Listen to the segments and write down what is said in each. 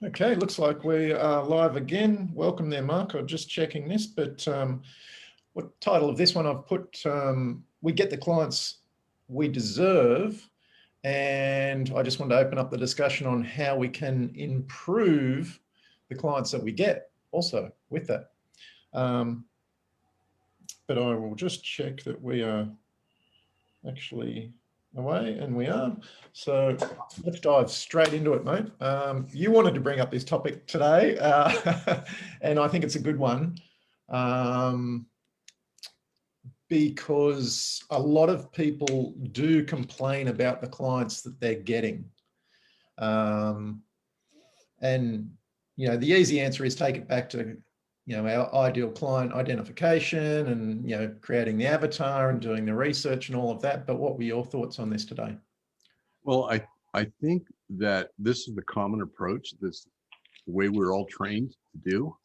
Okay, looks like we are live again. Welcome there, Mark. I'm just checking this, but what title of this one I've put, we get the clients we deserve. And I just want to open up the discussion on how we can improve the clients that we get also with that. But I will just check that we are actually away, and we are. So let's dive straight into it, mate. You wanted to bring up this topic today, and I think it's a good one, because a lot of people do complain about the clients that they're getting. And, the easy answer is take it back to, our ideal client identification and, creating the avatar and doing the research and all of that. But what were your thoughts on this today? Well, I think that this is the common approach, this the way we're all trained to do,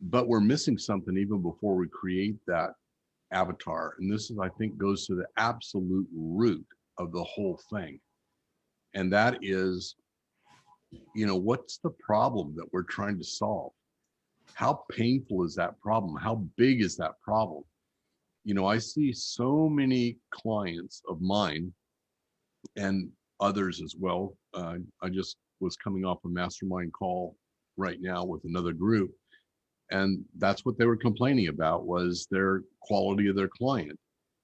but we're missing something even before we create that avatar. And this is, I think, goes to the absolute root of the whole thing. And that is, what's the problem that we're trying to solve? How painful is that problem? How big is that problem? I see so many clients of mine and others as well. I just was coming off a mastermind call right now with another group, and that's what they were complaining about, was their quality of their client.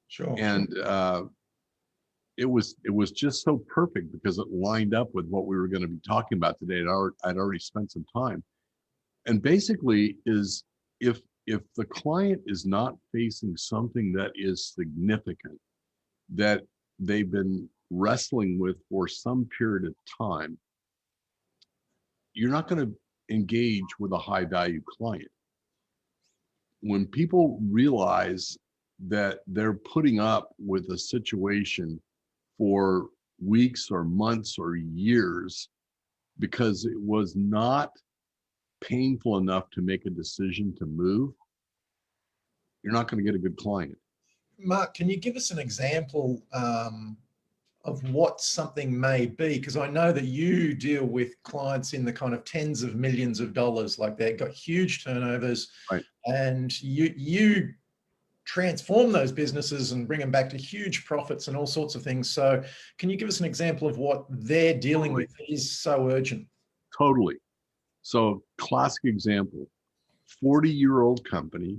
Sure. And it was just so perfect because it lined up with what we were going to be talking about today. I'd already spent some time, and basically is if the client is not facing something that is significant, that they've been wrestling with for some period of time, you're not going to engage with a high value client. When people realize that they're putting up with a situation for weeks or months or years because it was not painful enough to make a decision to move, you're not going to get a good client. Mark, can you give us an example of what something may be? Because I know that you deal with clients in the kind of tens of millions of dollars, like they've got huge turnovers, Right. and you transform those businesses and bring them back to huge profits and all sorts of things. So can you give us an example of what they're dealing with that is so urgent? Totally. So classic example, 40-year-old company,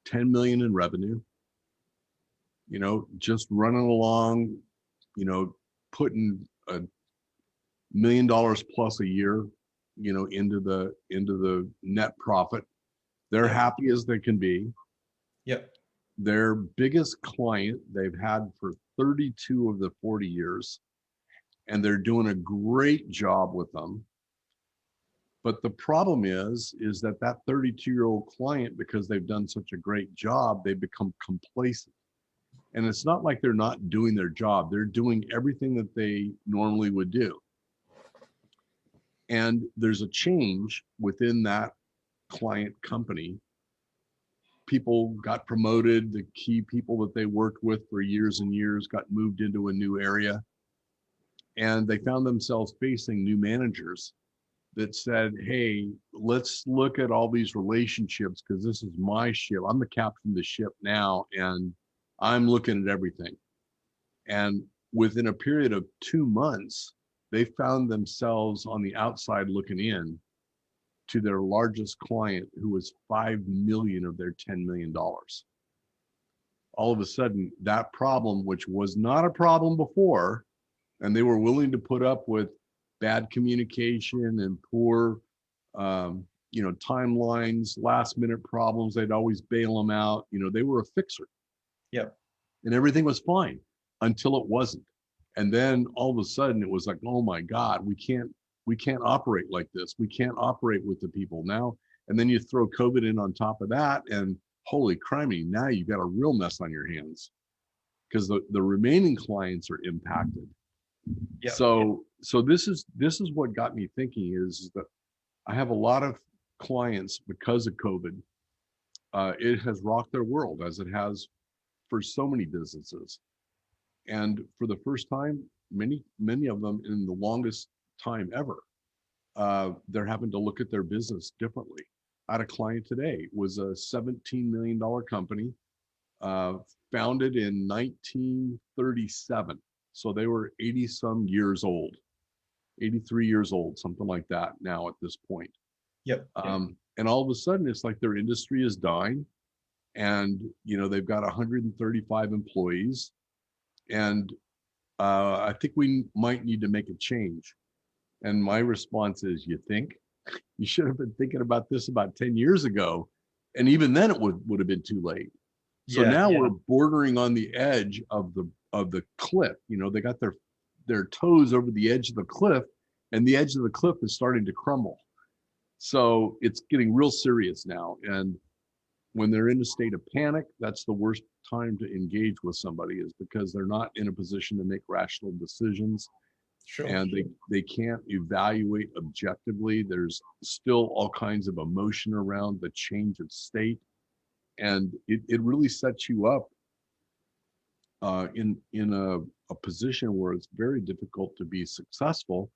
10 million in revenue, just running along, putting $1 million plus a year, into the net profit. They're happy as they can be. Yep. Their biggest client they've had for 32 of the 40 years, and they're doing a great job with them. But the problem is that 32-year-old client, because they've done such a great job, they become complacent. And it's not like they're not doing their job. They're doing everything that they normally would do. And there's a change within that client company. People got promoted. The key people that they worked with for years and years got moved into a new area. And they found themselves facing new managers that said, hey, let's look at all these relationships because this is my ship. I'm the captain of the ship now, and I'm looking at everything. And within a period of 2 months, they found themselves on the outside looking in to their largest client, who was 5 million of their $10 million. All of a sudden, that problem, which was not a problem before, and they were willing to put up with bad communication and poor, timelines, last minute problems, they'd always bail them out. They were a fixer. Yep. And everything was fine until it wasn't. And then all of a sudden it was like, oh my God, we can't operate like this. We can't operate with the people now. And then you throw COVID in on top of that, and holy criminy, now you've got a real mess on your hands because the remaining clients are impacted. Yep. So this is what got me thinking, is that I have a lot of clients because of COVID. It has rocked their world, as it has for so many businesses. And for the first time, many of them in the longest time ever. They're having to look at their business differently. I had a client today. It was a $17 million company, founded in 1937. So they were 80 some years old, 83 years old, something like that now at this point. Yep. And all of a sudden, it's like their industry is dying, and they've got 135 employees, and I think we might need to make a change. And my response is, you think? You should have been thinking about this about 10 years ago. And even then it would have been too late. So now we're bordering on the edge of the cliff. They got their toes over the edge of the cliff, and the edge of the cliff is starting to crumble. So it's getting real serious now. And when they're in a state of panic, that's the worst time to engage with somebody, is because they're not in a position to make rational decisions. Sure. And they can't evaluate objectively. There's still all kinds of emotion around the change of state. And it really sets you up in a position where it's very difficult to be successful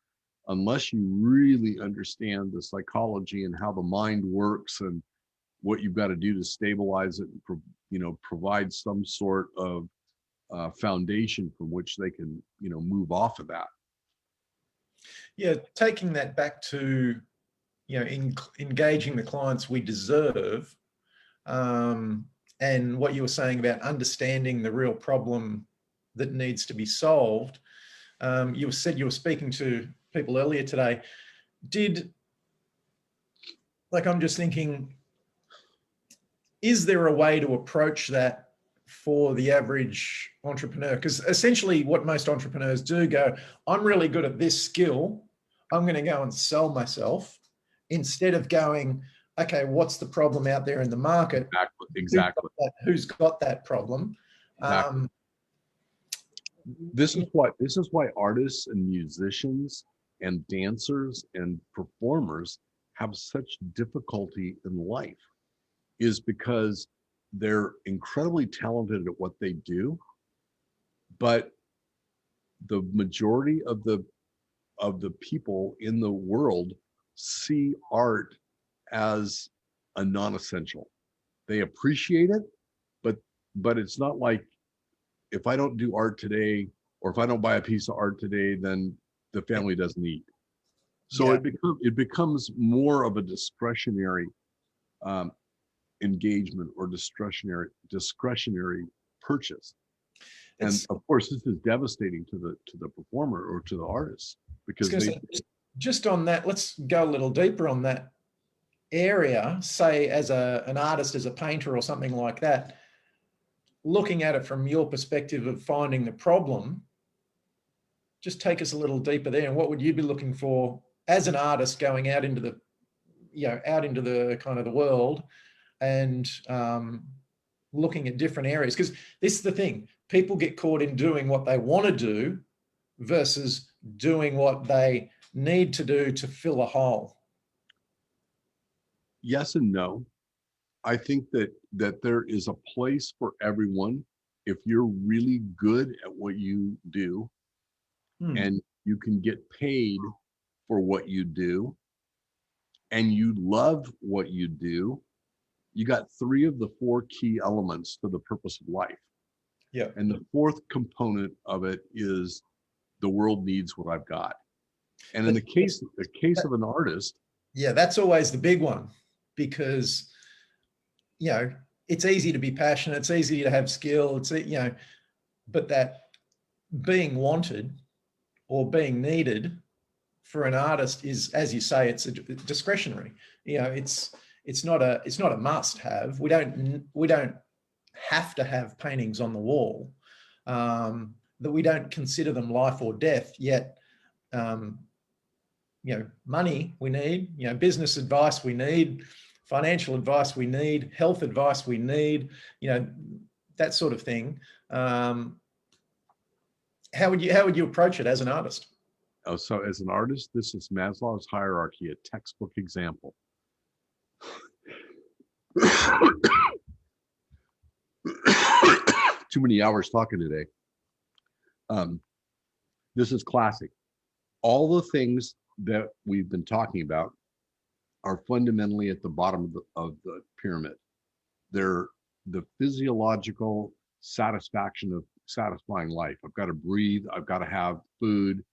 unless you really understand the psychology and how the mind works and what you've got to do to stabilize it and provide some sort of foundation from which they can move off of that. Yeah, taking that back to engaging the clients we deserve, and what you were saying about understanding the real problem that needs to be solved. You said you were speaking to people earlier today. I'm just thinking, is there a way to approach that for the average entrepreneur? Because essentially what most entrepreneurs do go, I'm really good at this skill, I'm going to go and sell myself, instead of going, okay, what's the problem out there in the market? Exactly. Who's got that problem? Exactly. This is why artists and musicians and dancers and performers have such difficulty in life, is because they're incredibly talented at what they do, but the majority of the people in the world see art as a non-essential. They appreciate it, but it's not like, if I don't do art today, or if I don't buy a piece of art today, then the family doesn't eat. So it becomes more of a discretionary engagement or discretionary purchase. And of course, this is devastating to the performer or to the artist, because just on that, let's go a little deeper on that area. Say as an artist, as a painter or something like that, looking at it from your perspective of finding the problem, just take us a little deeper there. And what would you be looking for as an artist going out into the kind of the world and looking at different areas? Because this is the thing, people get caught in doing what they want to do versus doing what they need to do to fill a hole. Yes and no. I think that there is a place for everyone if you're really good at what you do, and you can get paid for what you do, and you love what you do. You got 3 of the 4 key elements to the purpose of life. Yeah. And the 4th component of it is the world needs what I've got. And in the case of an artist, yeah, that's always the big one, because it's easy to be passionate, it's easy to have skill, but that being wanted or being needed for an artist is, as you say, it's a discretionary. It's not a must have. We don't have to have paintings on the wall, that we don't consider them life or death yet. Money we need, business advice we need, financial advice we need, health advice we need, that sort of thing. How would you approach it as an artist? So as an artist, this is Maslow's hierarchy, a textbook example. Too many hours talking today. This is classic. All the things that we've been talking about are fundamentally at the bottom of the pyramid. They're the physiological satisfaction of satisfying life. I've got to breathe. I've got to have food.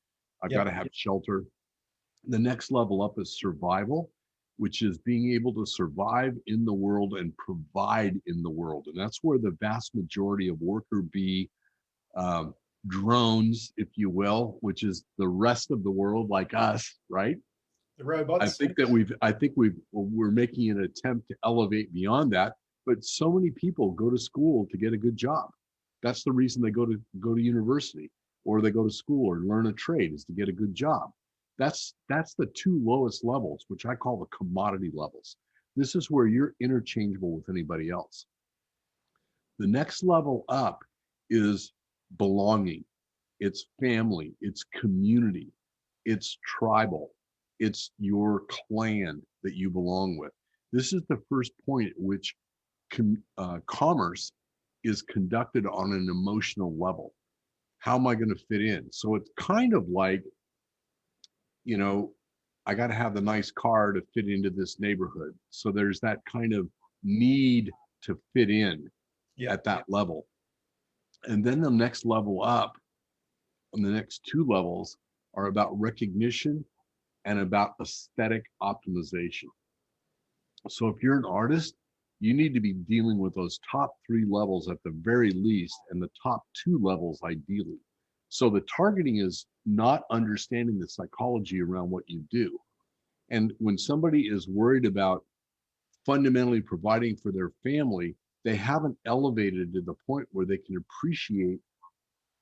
I've got to have shelter. The next level up is survival, which is being able to survive in the world and provide in the world. And that's where the vast majority of worker bee drones, if you will, which is the rest of the world like us, right? The robots. I think we're making an attempt to elevate beyond that. But so many people go to school to get a good job. That's the reason they go to university, or they go to school or learn a trade, is to get a good job. That's the two lowest levels, which I call the commodity levels. This is where you're interchangeable with anybody else. The next level up is belonging. It's family, it's community, it's tribal, it's your clan that you belong with. This is the first point at which commerce is conducted on an emotional level. How am I going to fit in? So it's kind of like, you know, I got to have the nice car to fit into this neighborhood. So there's that kind of need to fit in at that level. And then the next level up, and the next two levels, are about recognition and about aesthetic optimization. So if you're an artist, you need to be dealing with those top three levels at the very least, and the top two levels ideally. So the targeting is not understanding the psychology around what you do. And when somebody is worried about fundamentally providing for their family, they haven't elevated to the point where they can appreciate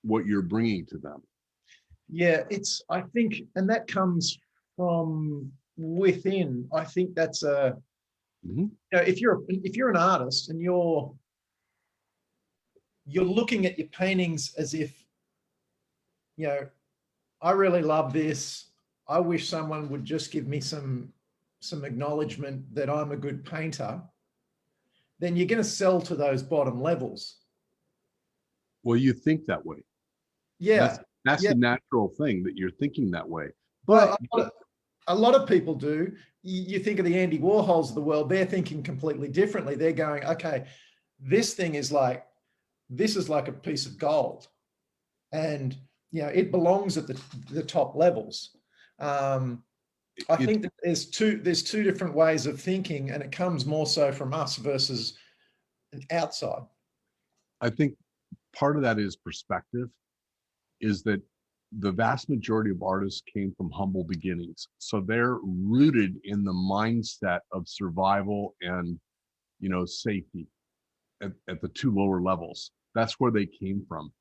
what you're bringing to them. Yeah, I think, and that comes from within. I think that's you know, if you're an artist and you're looking at your paintings as if, you know, I really love this. I wish someone would just give me some acknowledgement that I'm a good painter. Then you're going to sell to those bottom levels. Well, you think that way. Yeah, that's the natural thing, that you're thinking that way. But well, a lot of people do. You think of the Andy Warhols of the world, they're thinking completely differently. They're going, okay, this is like a piece of gold. And, you know, it belongs at the top levels. I think that there's two different ways of thinking, and it comes more so from us versus outside. I think part of that is perspective, is that the vast majority of artists came from humble beginnings. So they're rooted in the mindset of survival and, you know, safety at the two lower levels. That's where they came from.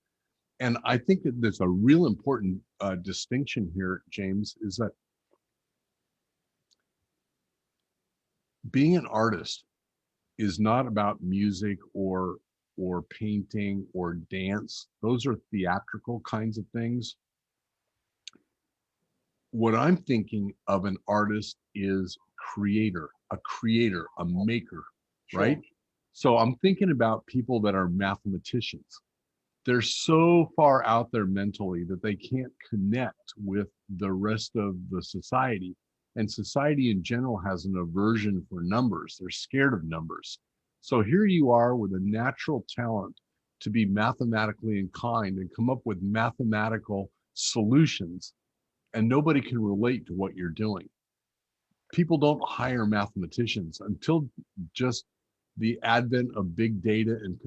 And I think that there's a real important distinction here, James, is that being an artist is not about music or painting or dance. Those are theatrical kinds of things. What I'm thinking of an artist is a creator, a maker, right? So I'm thinking about people that are mathematicians. They're so far out there mentally that they can't connect with the rest of the society. And society in general has an aversion for numbers. They're scared of numbers. So here you are with a natural talent to be mathematically inclined and come up with mathematical solutions, and nobody can relate to what you're doing. People don't hire mathematicians until just the advent of big data and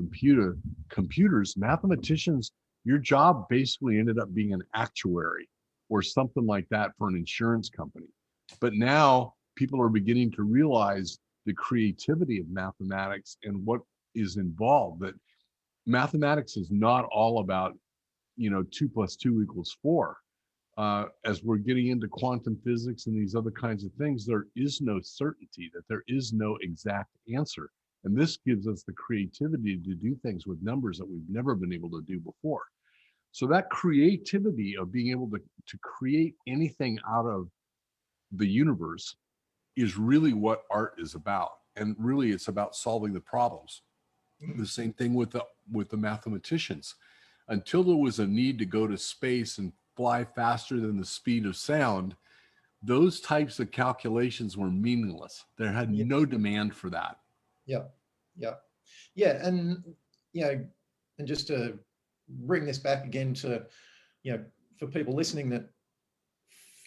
computers. Mathematicians, your job basically ended up being an actuary or something like that for an insurance company. But now people are beginning to realize the creativity of mathematics and what is involved, that mathematics is not all about, you know, 2 + 2 = 4. As we're getting into quantum physics and these other kinds of things, there is no certainty, that there is no exact answer. And this gives us the creativity to do things with numbers that we've never been able to do before. So that creativity of being able to create anything out of the universe is really what art is about. And really it's about solving the problems. The same thing with the mathematicians. Until there was a need to go to space and fly faster than the speed of sound, those types of calculations were meaningless. There had Yeah. no demand for that. Yeah. Yeah. Yeah. And, and just to bring this back again to, for people listening, that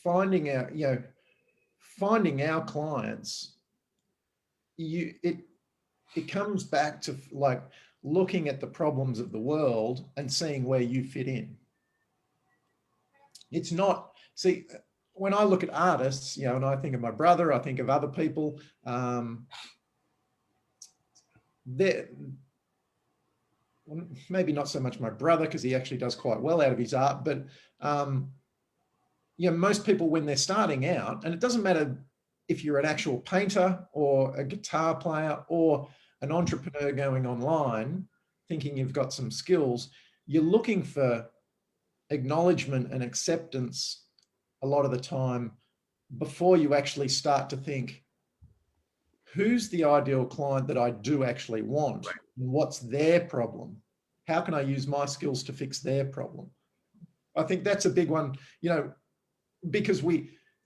finding out, finding our clients, it comes back to like looking at the problems of the world and seeing where you fit in. It's not, see, when I look at artists, and I think of my brother, I think of other people, they're maybe not so much my brother because he actually does quite well out of his art, but most people when they're starting out, and it doesn't matter if you're an actual painter or a guitar player or an entrepreneur going online thinking you've got some skills, you're looking for acknowledgement and acceptance a lot of the time before you actually start to think, who's the ideal client that I do actually want? Right. What's their problem? How can I use my skills to fix their problem? I think that's a big one, because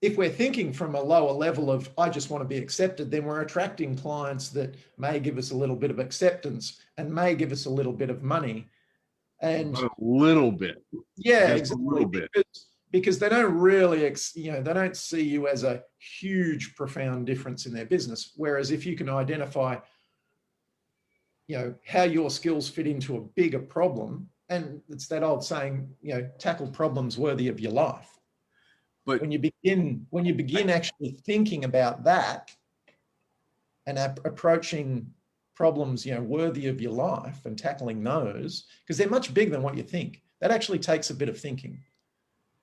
if we're thinking from a lower level of, I just want to be accepted, then we're attracting clients that may give us a little bit of acceptance and may give us a little bit of money. And But a little bit. yeah, Just exactly. a little bit. Because they don't really, they don't see you as a huge, profound difference in their business. Whereas if you can identify, how your skills fit into a bigger problem, and it's that old saying, tackle problems worthy of your life. But when you begin actually thinking about that and approaching problems, worthy of your life and tackling those, because they're much bigger than what you think. That actually takes a bit of thinking.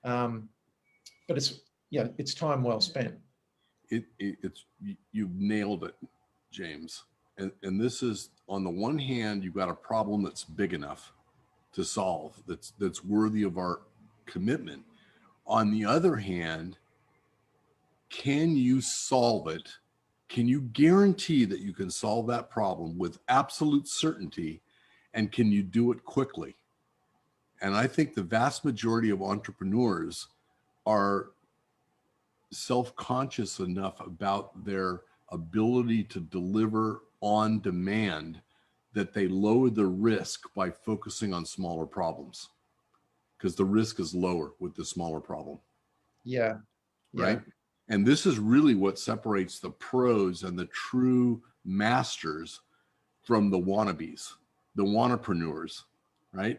But it's time well spent. It's you've nailed it, James. And this is, on the one hand, you've got a problem that's big enough to solve, that's worthy of our commitment. On the other hand, can you solve it? Can you guarantee that you can solve that problem with absolute certainty? And can you do it quickly? And I think the vast majority of entrepreneurs are self-conscious enough about their ability to deliver on demand that they lower the risk by focusing on smaller problems, because the risk is lower with the smaller problem. Yeah. Right. And this is really what separates the pros and the true masters from the wannabes, the wannapreneurs, right?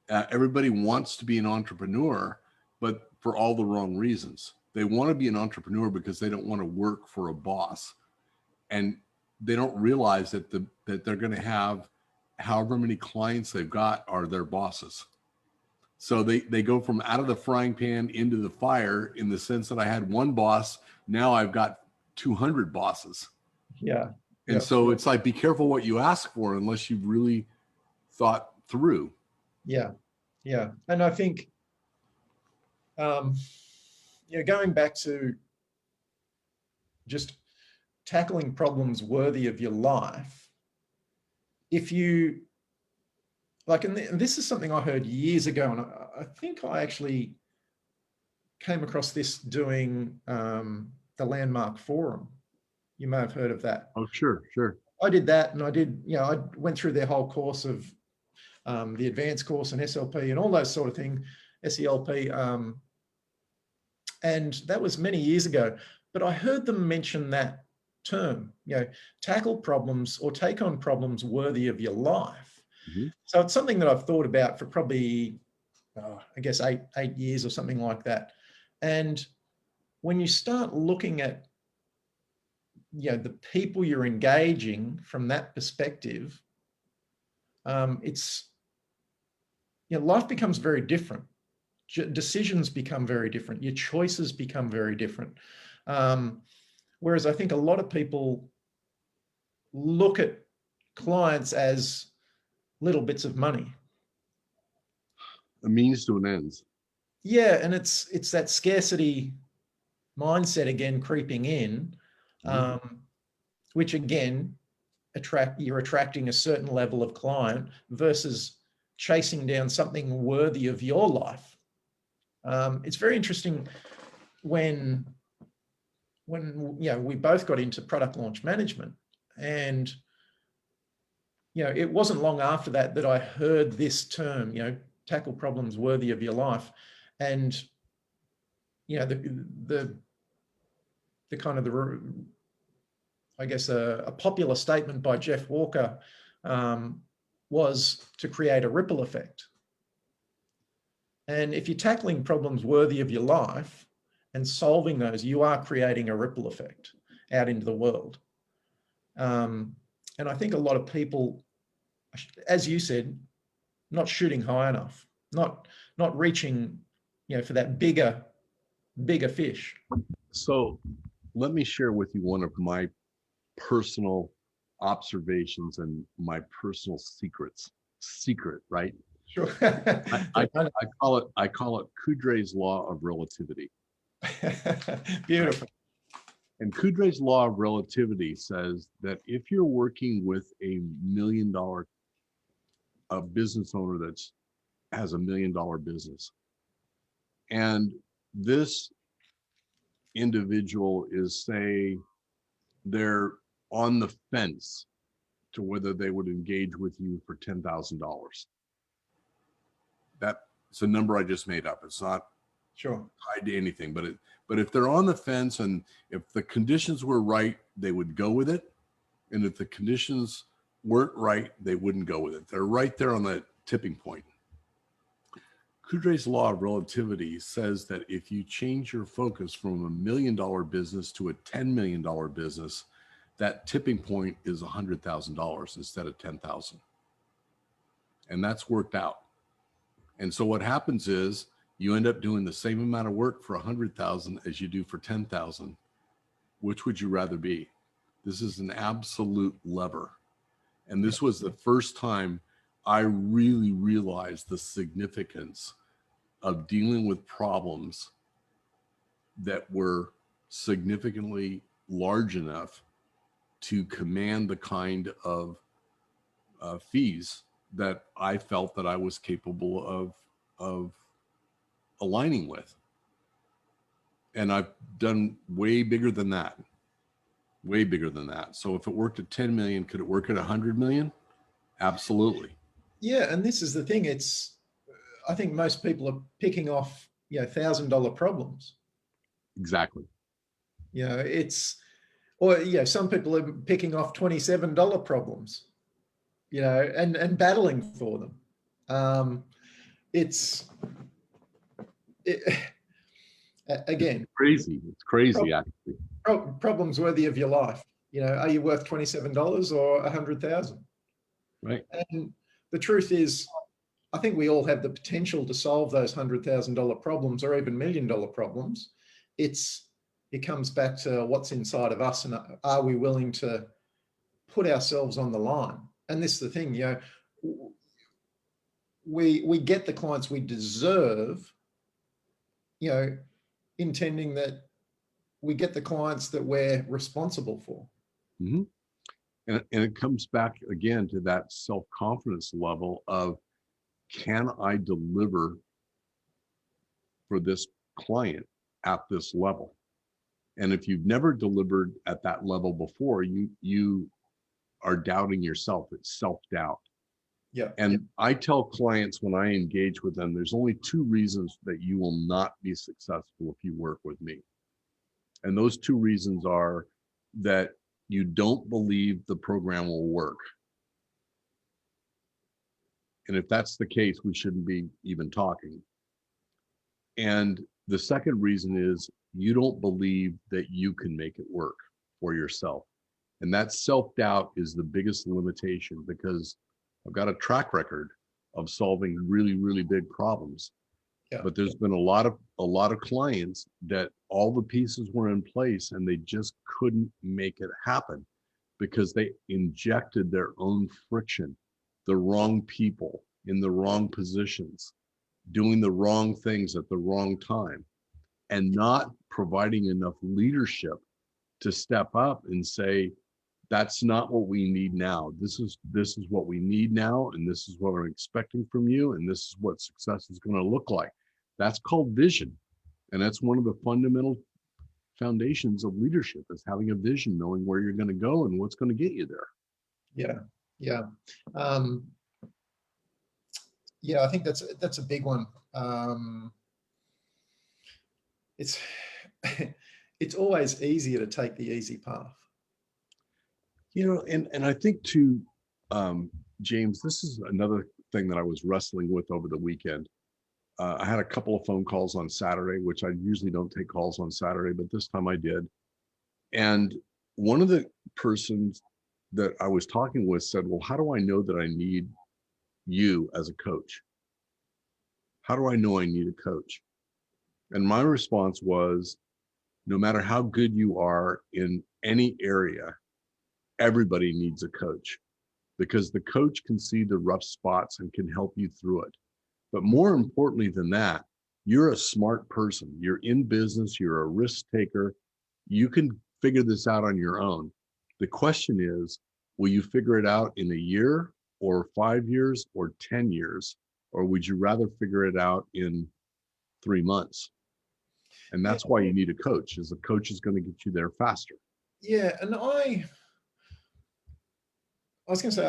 Everybody wants to be an entrepreneur, but for all the wrong reasons. They want to be an entrepreneur because they don't want to work for a boss. And they don't realize that that they're going to have however many clients they've got are their bosses. So they go from out of the frying pan into the fire, in the sense that I had one boss, now I've got 200 bosses. Yeah. And so it's like, be careful what you ask for unless you've really thought through. Yeah. Yeah. And I think, going back to just tackling problems worthy of your life, if you like, and this is something I heard years ago, and I think I actually came across this doing the Landmark Forum. You may have heard of that. Oh, sure. I did that, and I went through their whole course of the advanced course and SLP and all those sort of things, SELP. And that was many years ago, but I heard them mention that term, tackle problems or take on problems worthy of your life. Mm-hmm. So it's something that I've thought about for probably, I guess, eight years or something like that. And when you start looking at, the people you're engaging from that perspective, it's, life becomes very different. Decisions become very different. Your choices become very different. Whereas I think a lot of people look at clients as little bits of money. A means to an end. Yeah, and it's that scarcity mindset again creeping in, which again you're attracting a certain level of client versus chasing down something worthy of your life. It's very interesting when we both got into product launch management, and it wasn't long after that I heard this term, tackle problems worthy of your life. And the kind of I guess a popular statement by Jeff Walker was to create a ripple effect. And if you're tackling problems worthy of your life and solving those, you are creating a ripple effect out into the world. And I think a lot of people, as you said, not shooting high enough, not reaching, for that bigger fish. So let me share with you one of my personal observations and my personal secret, right? Sure. I call it Kudre's law of relativity. Beautiful. And Kudre's law of relativity says that if you're working with a $1 million business owner that has $1 million business, and this individual is, say, they're on the fence to whether they would engage with you for $10,000. That's a number I just made up. It's not sure tied to anything, but if they're on the fence and if the conditions were right, they would go with it. And if the conditions weren't right, they wouldn't go with it. They're right there on that tipping point. Kudre's law of relativity says that if you change your focus from $1 million business to a $10 million business, that tipping point is $100,000 instead of $10,000. And that's worked out. And so what happens is you end up doing the same amount of work for $100,000 as you do for $10,000. Which would you rather be? This is an absolute lever. And this was the first time I really realized the significance of dealing with problems that were significantly large enough to command the kind of fees that I felt that I was capable of aligning with. And I've done way bigger than that. So if it worked at 10 million, could it work at 100 million? Absolutely. Yeah. And this is the thing. I think most people are picking off, $1,000 problems. Exactly. Some people are picking off $27 problems, and battling for them. Again, it's crazy actually. Problems worthy of your life. Are you worth $27 or 100,000? Right. And the truth is, I think we all have the potential to solve those $100,000 problems or even $1 million problems. It comes back to what's inside of us, and are we willing to put ourselves on the line? And this is the thing, we get the clients we deserve, intending that we get the clients that we're responsible for. Mm-hmm. And it comes back again to that self-confidence level of, can I deliver for this client at this level? And if you've never delivered at that level before, you are doubting yourself. It's self-doubt. Yeah. And I tell clients when I engage with them, there's only 2 reasons that you will not be successful if you work with me. And those 2 reasons are that you don't believe the program will work. And if that's the case, we shouldn't be even talking. And the second reason is you don't believe that you can make it work for yourself. And that self-doubt is the biggest limitation, because I've got a track record of solving really, really big problems. Yeah. But there's been a lot of clients that all the pieces were in place and they just couldn't make it happen because they injected their own friction, the wrong people in the wrong positions, doing the wrong things at the wrong time, and not providing enough leadership to step up and say, that's not what we need now. This is what we need now, and this is what I'm expecting from you, and this is what success is going to look like. That's called vision. And that's one of the fundamental foundations of leadership, is having a vision, knowing where you're going to go and what's going to get you there. Yeah. Yeah. Yeah, I think that's a big one. It's it's always easier to take the easy path. And I think too, James, this is another thing that I was wrestling with over the weekend. I had a couple of phone calls on Saturday, which I usually don't take calls on Saturday, but this time I did. And one of the persons that I was talking with said, well, how do I know that I need you as a coach? How do I know I need a coach? And my response was, no matter how good you are in any area, everybody needs a coach, because the coach can see the rough spots and can help you through it. But more importantly than that, you're a smart person. You're in business. You're a risk taker. You can figure this out on your own. The question is, will you figure it out in a year or 5 years or 10 years? Or would you rather figure it out in 3 months? And that's why you need a coach, is a coach is going to get you there faster. Yeah. And I was going to say,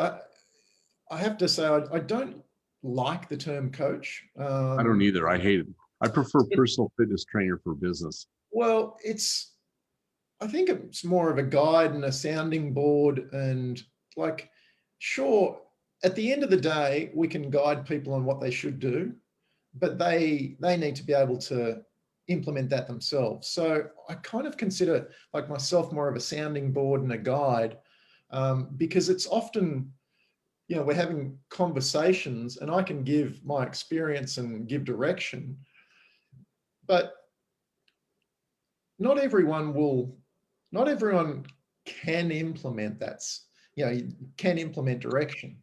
I have to say, I don't like the term coach. I don't either. I hate it. I prefer personal fitness trainer for business. Well, I think it's more of a guide and a sounding board, and like, sure, at the end of the day, we can guide people on what they should do, but they need to be able to implement that themselves. So I kind of consider like myself more of a sounding board and a guide, because it's often, we're having conversations and I can give my experience and give direction, but not everyone can implement that, can implement direction.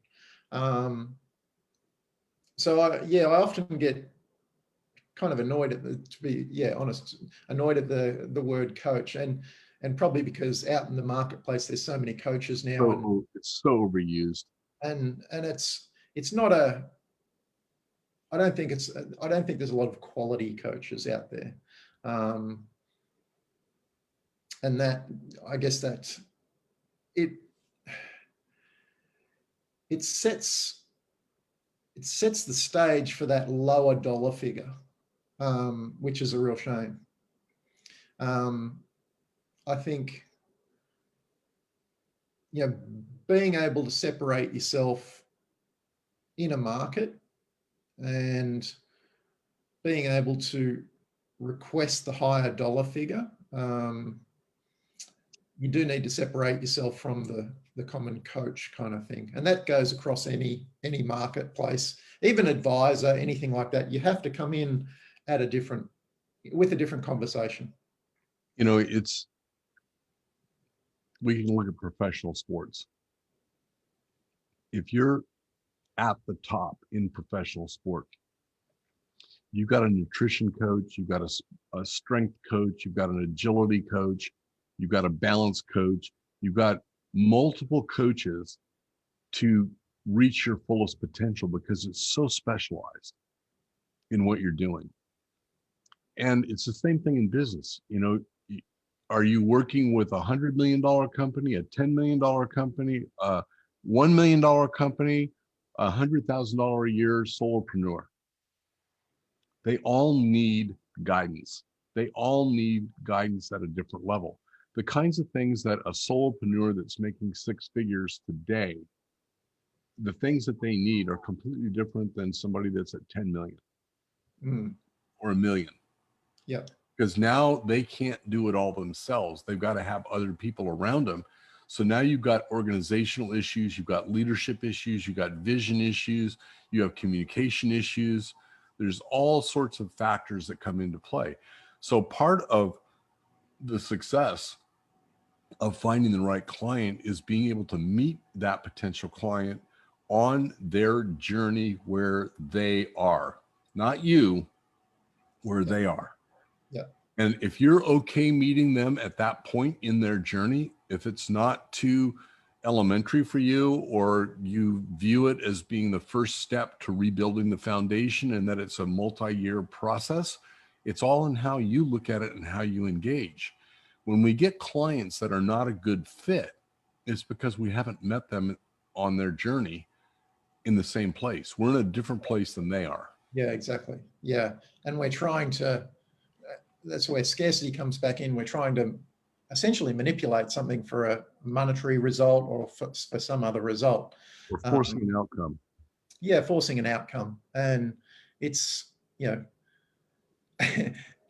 So I often get kind of annoyed to be honest, annoyed at the word coach, and probably because out in the marketplace there's so many coaches now, and it's so overused, and it's not a I don't think there's a lot of quality coaches out there, and that, I guess that it sets the stage for that lower dollar figure, which is a real shame. I think, being able to separate yourself in a market and being able to request the higher dollar figure, you do need to separate yourself from the common coach kind of thing. And that goes across any marketplace, even advisor, anything like that. You have to come in with a different conversation. We can look at professional sports. If you're at the top in professional sport, you've got a nutrition coach, you've got a strength coach, you've got an agility coach, you've got a balance coach, you've got multiple coaches to reach your fullest potential, because it's so specialized in what you're doing. And it's the same thing in business. Are you working with $100 million company, a $10 million company, a $1 million company, $100,000 a year solopreneur? They all need guidance. They all need guidance at a different level. The kinds of things that a solopreneur that's making 6 figures today, the things that they need are completely different than somebody that's at 10 million or a million. Yeah. Because now they can't do it all themselves. They've got to have other people around them. So now you've got organizational issues, you've got leadership issues, you've got vision issues, you have communication issues. There's all sorts of factors that come into play. So part of the success of finding the right client is being able to meet that potential client on their journey where they are, not you, where they are. Yeah. And if you're okay meeting them at that point in their journey, if it's not too elementary for you, or you view it as being the first step to rebuilding the foundation and that it's a multi-year process. It's all in how you look at it and how you engage. When we get clients that are not a good fit, it's because we haven't met them on their journey in the same place. We're in a different place than they are. Yeah, exactly. Yeah. And we're trying to, that's where scarcity comes back in. We're trying to essentially manipulate something for a monetary result or for some other result. We're forcing an outcome. Yeah, forcing an outcome. And it's,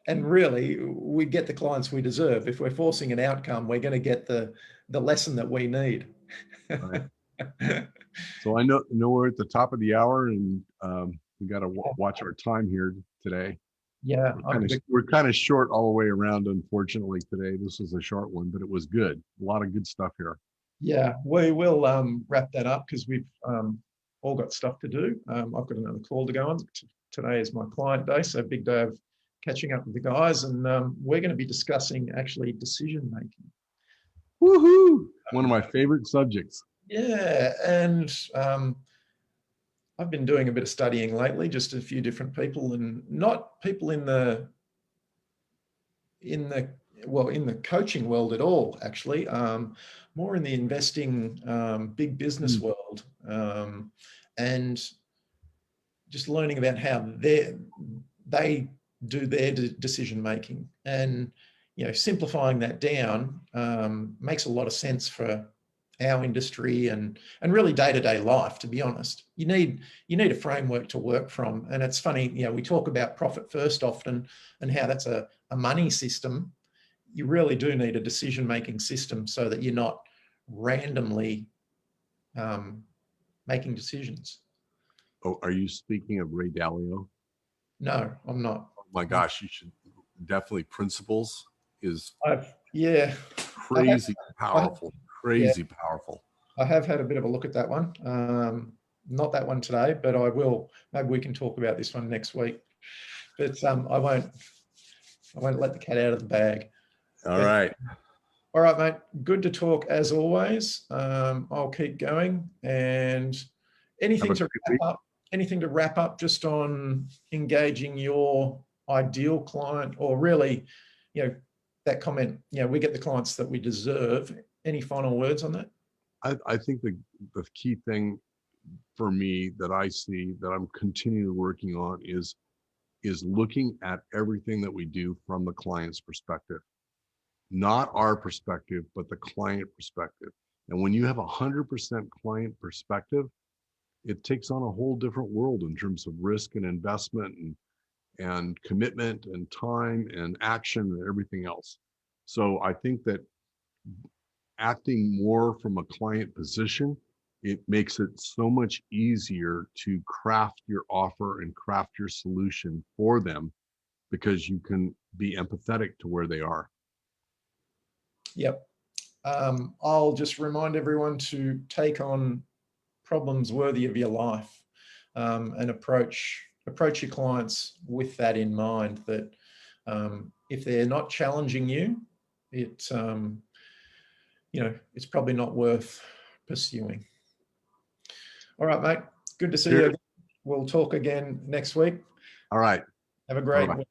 and really we get the clients we deserve. If we're forcing an outcome, we're going to get the lesson that we need. Right. So I know we're at the top of the hour, and we got to watch our time here today. Yeah, we're kind of short all the way around, unfortunately, today. This was a short one, but it was good. A lot of good stuff here. Yeah, we will wrap that up because we've all got stuff to do. I've got another call to go on. Today is my client day, so big day of catching up with the guys, and we're going to be discussing actually decision making. Woohoo! One of my favorite subjects. Yeah, and I've been doing a bit of studying lately, just a few different people, and not people in the coaching world at all, actually. More in the investing, big business world, and just learning about how they do their decision making, and simplifying that down makes a lot of sense for our industry and really day-to-day life. To be honest, you need a framework to work from. And it's funny, we talk about profit first often and how that's a money system. You really do need a decision-making system so that you're not randomly making decisions. Oh, are you speaking of Ray Dalio? No, I'm not. Oh my gosh, you should definitely. Principles is crazy powerful. Powerful. I have had a bit of a look at that one. Not that one today, but I will. Maybe we can talk about this one next week. But I won't let the cat out of the bag. All right, mate. Good to talk as always. I'll keep going. And anything to wrap up just on engaging your ideal client, or really, that comment, we get the clients that we deserve. Any final words on that? I think the key thing for me that I see that I'm continually working on is looking at everything that we do from the client's perspective, not our perspective, but the client perspective. And when you have 100% client perspective, it takes on a whole different world in terms of risk and investment and commitment and time and action and everything else. So I think that acting more from a client position, it makes it so much easier to craft your offer and craft your solution for them, because you can be empathetic to where they are. Yep. I'll just remind everyone to take on problems worthy of your life, and approach your clients with that in mind, that if they're not challenging you, it's probably not worth pursuing. All right, mate. Good to see you again. We'll talk again next week. All right. Have a great week.